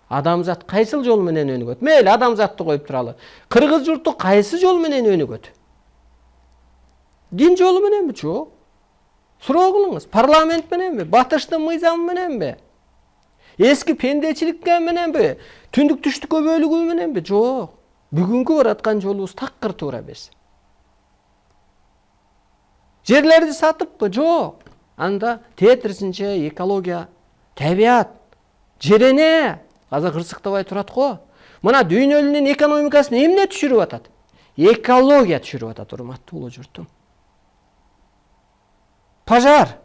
Адамзат кайсыл жол менен өнүгөт? Мейли адамзатты коюп туралы. Кыргыз журту кайсы жол менен өнүгөт? Дин жолу мененби? Жок. Суроо кылыңыз. Парламент мененби? Батыштын мыйзамы мененби? Эски пендечиликке мененби? Түндүк түштүккө бөлүгүү мененби? Жок. Бүгүнкү бараткан жолубуз такыр туура эмес. Жерлерди сатыппы? Жок. Анда тетирисинче экология, табиат, жерене азыр кырсыктабай турат го. Мына дүйнөнүн экономикасын эмне түшүрүп атат? Экология түшүрүп атат, урматтуу улуу журтум. Пожар.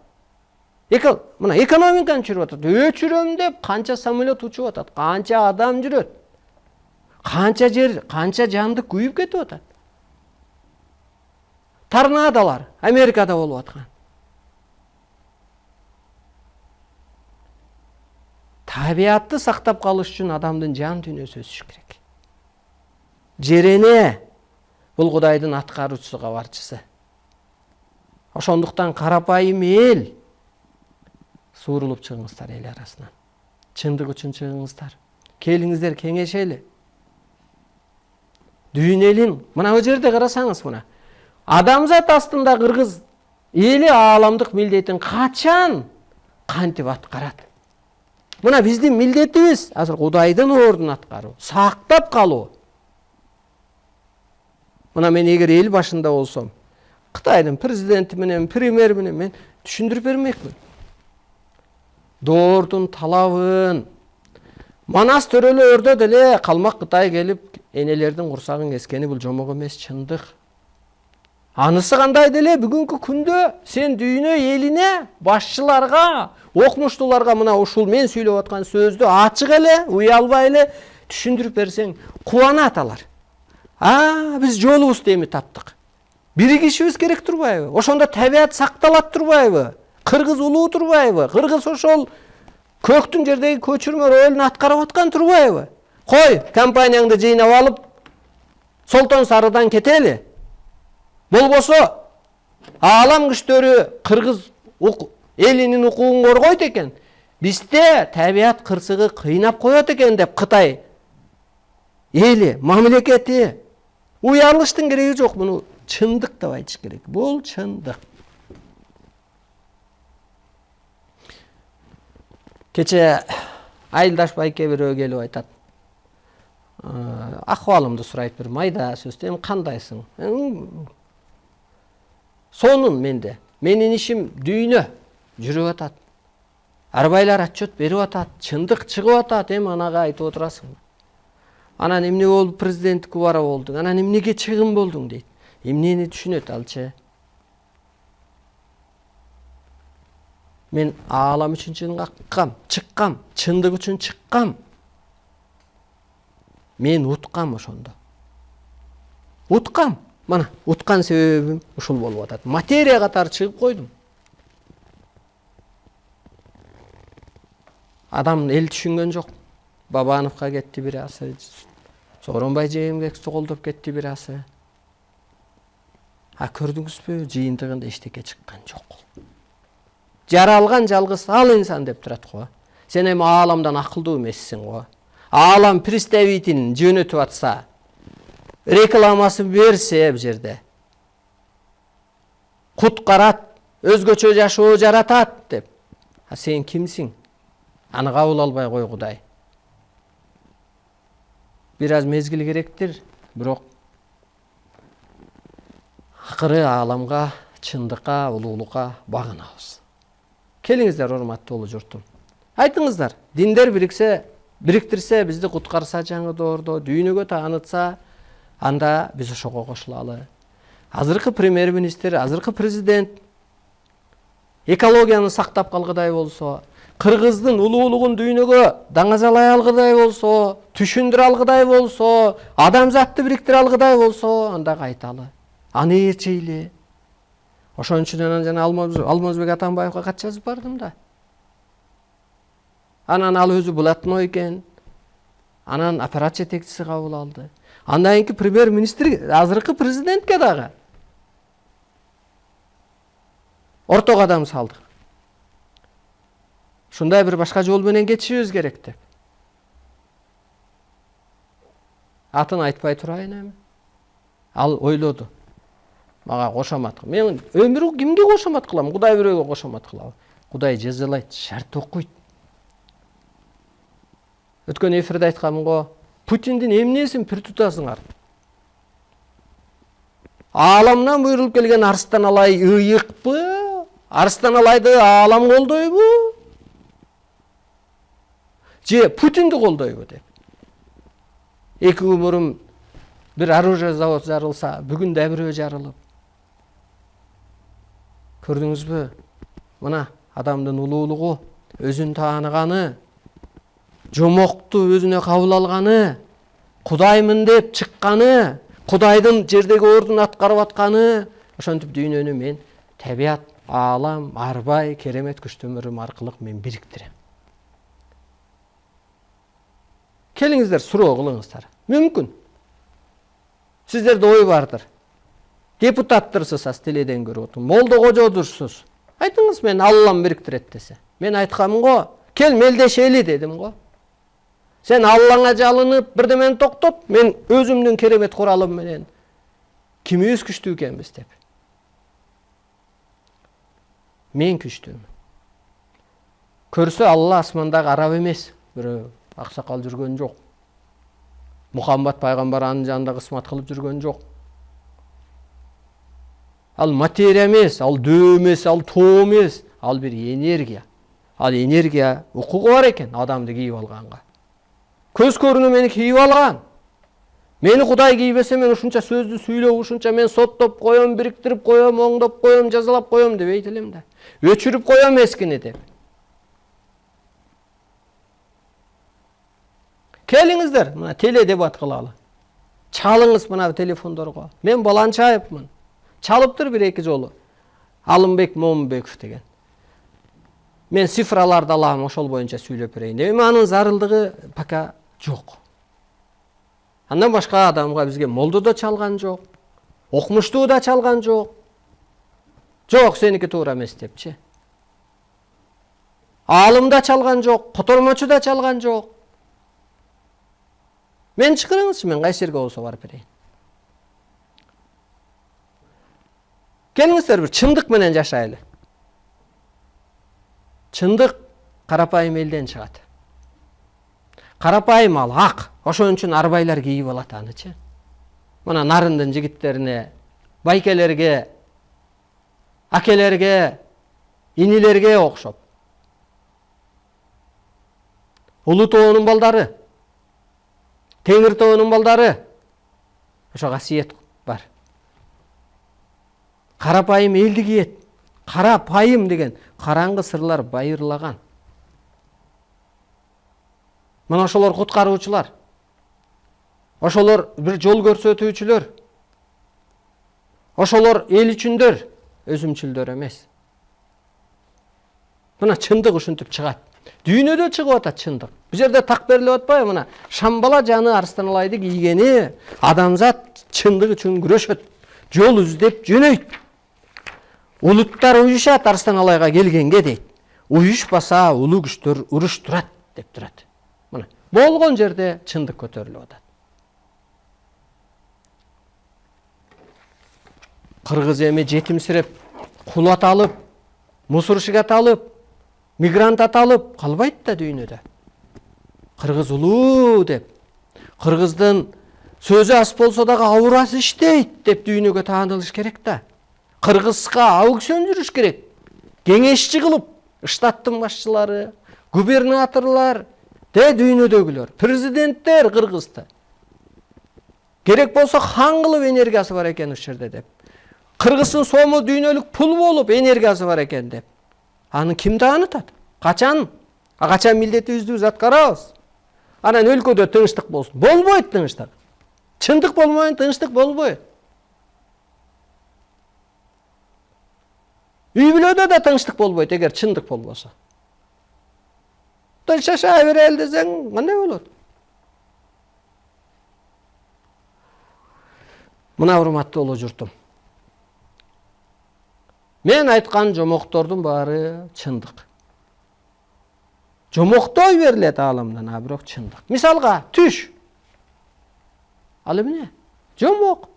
Мына экономиканы түшүрүп атат. Өчүрөм деп канча самолет учуп атат, канча адам жүрөт. Канча жер, канча жанды күйүп кетип атат. Торнадолар Америкада болуп аткан. Табиатты сактап калыш үчүн адамдын жан дүйнөсү өсүш керек. Жерене бул Кудайдын аткаруучусу, кабарчысы. Ошондуктан карапайым эл суурулуп чыгыңыздар эл арасынан. Чындык үчүн чыгыңыздар. Келиңиздер кеңешели. Дүйнөлүн мына бул жерде карасаңыз, мына адамзат астында кыргыз эли ааламдык милдетин качан кантип аткарат? Мына биздин милдетибиз азыр Кудайдын ордун аткаруу, сактап калуу. Мына мен эгер эл башында болсом, Кытайдын президенти менен, премьер менен мен түшүндүрүп бермекмин. Доордун талабын, Манас төрөлөрдө деле калмак Кытай келип энелердин курсагын кескени бул жомок эмес, чындык. Анысы кандай деле бүгүнкү күндө сен дүйнө элине, башчыларга, окумуштууларга мына ушул мен сүйлөп аткан сөздү ачык эле, уялбай эле түшүндүрүп берсең, кубанат алар. Биз жолубузду эми таптык. Биригишибиз керек турбайбы? Ошондо табиат сакталат турбайбы? Кыргыз улуу турбайбы? Кыргыз ошол көктүн жердеги көчүрмө ролун аткарып аткан турбайбы? Кой, компанияңды жыйнап алып, Солтон Сарыдан кетели. Болбосо, аалам күчтөрү Кыргыз элинин укугун коргойт экен. Бизде табиат кырсыгы кыйнап коет экен деп Кытай эли, мамлекети уялыштын кереги жок. Муну чындык деп айтыш керек. Бул чындык. Кече Айылдаш байке бирөө келип айтат. Акыбалымды сурайт, бир майда сөздө, эми кандайсың? Сонун менде. Менин ишим дүйнө жүрүп атат. Арбайлар отчет берип атат, чындык чыгып атат, эми анага айтып отурасың. Анан эмне болуп президенттикке бара болдуң? Анан эмнеге чыгым болдуң дейт. Эмнени түшүнөт алчы? Мен аалам үчүн чыккам, чындык үчүн чыккам. Мен уткам ошондо. Уткам. Мана, уткан себебим ушул болуп атат. Материя катары чыгып койдум. Адам эл түшүнгөн жок. Бабановго кетти бирасы, Сооронбай Жээнбековди колдоп кетти бирасы. Көрдүңүзбү, жыйынтыгында эчтеке чыккан жок. Жаралган жалгыз ал инсан деп турат го. Сен эми ааламдан акылдуу эмессиң го. Аалам представителин жөнөтүп атса, рекламасын берсе бу жерде, куткарат, өзгөчө жашоо жаратат деп. Сен кимсиң? Аны кабыл албай кой Кудай. Бир аз мезгил керектир, бирок акыры ааламга, чындыкка, улуулукка багынабыз. Келиңиздер, урматтуу улуу журтум. Айтыңыздар, диндер бириктирсе, бизди куткарса жаңы доордо, дүйнөгө таанытса, анда биз ошого кошулалы. Азыркы премьер-министр, азыркы президент экологияны сактап калгыдай болсо, Кыргыздын улуулугун дүйнөгө даңазалай алгыдай болсо, түшүндүрө алгыдай болсо, адамзатты бириктире алгыдай болсо, анда кайталы. Аны ээрчейли. Ошон үчүн анан жана Алмазбек Атамбаевга кат жазып бардым да. Анан ал өзү блатной экен. Анан аппарат жетекчиси кабыл алды. Андан кийинки премьер-министр азыркы президентке дагы орто кадам салдык. Ушундай бир башка жол менен кетишибиз керек деп. атын айтпай турайын эми. Ал ойлоду. Мага кошомат. Мен өмүрү кимге кошомат кылам? Кудай бирөөгө кошомат кылам. Кудай жазалайт, шарт окуйт. Өткөн эфирде айткам го, Путиндин эмнесин пир тутасыңар? Ааламдан буйрулуп келген Арыстан Алай ыйыкпы? Арыстан Алайды аалам колдойбу? Же Путинди колдойбу деп. 2 күн мурун бир оружие завод жарылса, бүгүн да бирөө жарылып. Көрдүңүзбү? Мына адамдын улуулугу, өзүн тааныганы, жомокту өзүнө кабыл алганы, Кудаймын деп чыкканы, Кудайдын жердеги ордун аткарып атканы, ошентип дүйнөнү мен табият, аалам, арбай, керемет күчтөмүрүм аркылуу мен бириктирем. Келиңиздер, суроо кылыңыздар. Мүмкүн. Сиздерде ой бардыр. Депутаттырсыз, теледен көрүп отур. Молдо кожодурсуз. Айтыңыз, мен Аллам бириктирет десе. Мен айткам го, кел мелдешели дедим го. Сен Аллаңа жалынып, бирдемени токтот, мен өзүмдүн керемет куралым менен кимибиз күчтүү экенбиз деп. Мен күчтүүмүн. Көрсө Алла асмандагы араб эмес, бирөө аксакал жүргөн жок. Мухаммад пайгамбар анын жанында кызмат кылып жүргөн жок. Ал материя эмес, ал дөө эмес, ал тоо эмес, ал бир энергия. Ал энергия укугу бар экен адамды кийип алганга. Көз көрүүнү мени кийип алган. Мени Кудай кийбесе мен ушунча сөздү сүйлөп, ушунча мен соттоп коем, бириктирип коем, оңдоп коем, жазалап коем дебейт элем да. Өчүрүп коем эскини деп. Келиңиздер, мына теле дебат кылалы. Чалыңыз мына телефондорго. Мен Баланчаевмын. Чалыптыр 1-2 жолу. Алымбек Момбеков деген. Мен цифраларды алам, ошол боюнча сүйлөп берейин. Эми анын зарылдыгы пока жок. Андан башка адамга бизге молду да чалган жок. Окумуштуу да чалган жок. Жок, сеники туура эмес депчи. Алым да чалган жок, котормочу да чалган жок. Мен чакырыңызчы, мен кайсы жерге болсо барып берейин. Келиңиздер, бир чындык менен жашайлы. Чындык карапайым элден чыгат. Карапайым ал ак, ошон үчүн арбайлар кийип алат анычы. Мына Нарындын жигиттерине, байкелерге, акелерге, инилерге окшоп. Улуу тоонун балдары, Теңир тоонун балдары, ошо касиет бар. Карапайым элди кийет. Карапайым деген караңгы сырлар байырлаган. Мына ошолор куткаруучулар. Ошолор бир жол көрсөтүүчүлөр. Ошолор эл үчүндөр, өзүмчүлдөр эмес. Мына чындык ушинтип чыгат. Дүйнөдө чыгып атат чындык. Бу жерде так берилип атпайбы? Мына Шамбала жаны Арыстан Алайды кийгени адамзат чындык үчүн күрөшөт. Жол издеп жөнөйт. Улуттар уюшат Арыстан Алайга келгенге дейт. Уюшпаса улуу күчтөр уруштурат деп турат. Мына болгон жерде чындык көтөрүлүп атат. Кыргыз эми жетимсиреп, кул аталып, мусорщик аталып, мигрант аталып калбайт да дүйнөдө. Кыргыз улуу деп, кыргыздын сөзү аз болсо дагы аурасы иштейт деп дүйнөгө таанылыш керек да. Кыргызга аукцион жүрүш керек. Кеңешчи кылып, штаттын башчылары, губернаторлар, дүйнөдөгүлөр, президенттер кыргызды. Керек болсо хан кылып энергиясы бар экен ушул жерде деп. Кыргыздын сому дүйнөлүк пул болуп энергиясы бар экен деп. Аны ким таанытат? Качан? Качан милдетибизди аткарабыз? Анан өлкөдө тынчтык болсун. Болбойт тынчтык. Чындык болмойын тынчтык болбойт. Үй бүлөдө да тынчтык болбойт эгер чындык болбосо. Тынч жашай берели десең, кандай болот? Мына урматтуу улуу журтум. Мен айткан жомоктордун баары чындык. Жомоктой берилет ааламдан, а бирок чындык. Мисалга, түш. Ал эмне? Жомок.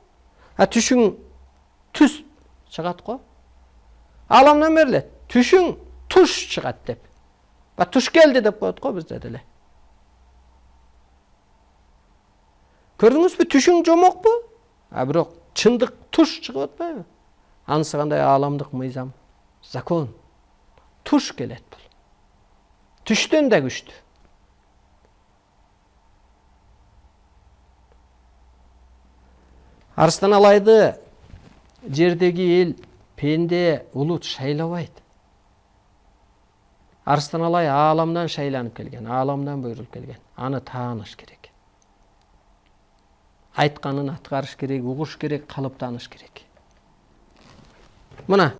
Түшүң түс чыгат го. Аламдан бери түшүң туш чыгат деп. Туш келди деп коет го бизде деле. Көрдүңүзбү, түшүң жомокпу? Бирок чындык туш чыгып атпайбы? Анысы кандай ааламдык мыйзам, закон. Туш келет бул. Түштөн да күчтүү. Арыстан алайды жердеги эл, пенде, улут шайлабайт. Арыстан алай ааламдан шайланып келген, ааламдан буйрулуп келген. Аны тааныш керек. Айтканын аткарыш керек, угуш керек, калыптаныш керек. Мына